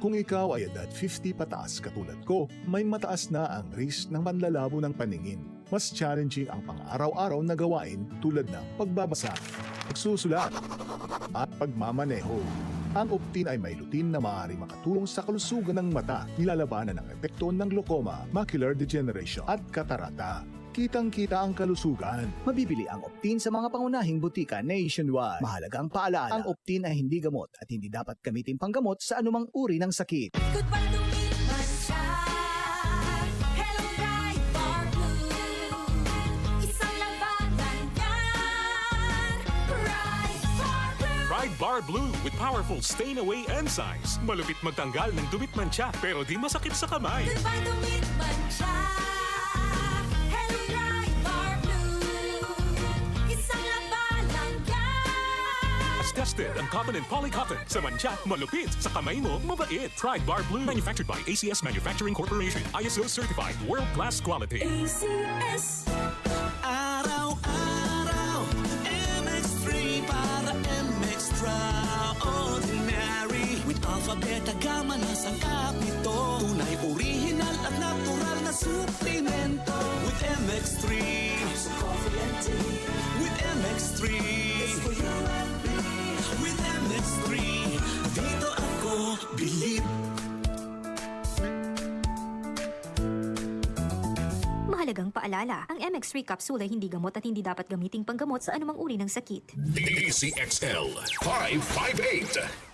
Kung ikaw ay edad 50 pataas katulad ko, may mataas na ang risk ng panlalabo ng paningin. Mas challenging ang pang-araw-araw na gawain tulad ng pagbabasa, pagsusulat, at pagmamaneho. Ang Optin ay may lutin na maaari makatulong sa kalusugan ng mata, nilalabanan ang epekto ng glaucoma, macular degeneration at katarata. Kitang-kita ang kalusugan. Mabibili ang Optin sa mga pangunahing butika nationwide. Mahalagang paalala, ang Optin ay hindi gamot at hindi dapat gamitin panggamot sa anumang uri ng sakit. Goodbye lumipas siya. Hello Bright Bar Blue. Isang labanan yan. Bright Bar Blue. Pride Bar Blue with powerful stain-away enzymes. Malupit magtanggal ng dumit mancha pero di masakit sa kamay. Goodbye lumipas siya. Hello Bright Bar Blue. Isang labanan yan. As tested ang cotton and polycotton. Sa mancha, malupit. Sa kamay mo, mabait. Pride Bar Blue. Manufactured by ACS Manufacturing Corporation. ISO certified. World-class quality. ACS. Araw-araw, MX3 para MX-Traordinary. With Alpha, Beta, Gamma na sangkap nito. Tunay, original at natural na suplemento. With MX3, coffee and tea. With MX3, it's for you and me. With MX3, dito ako believe. Mahalagang paalala, ang MX3 capsule ay hindi gamot at hindi dapat gamiting panggamot sa anumang uri ng sakit. DCXL 558.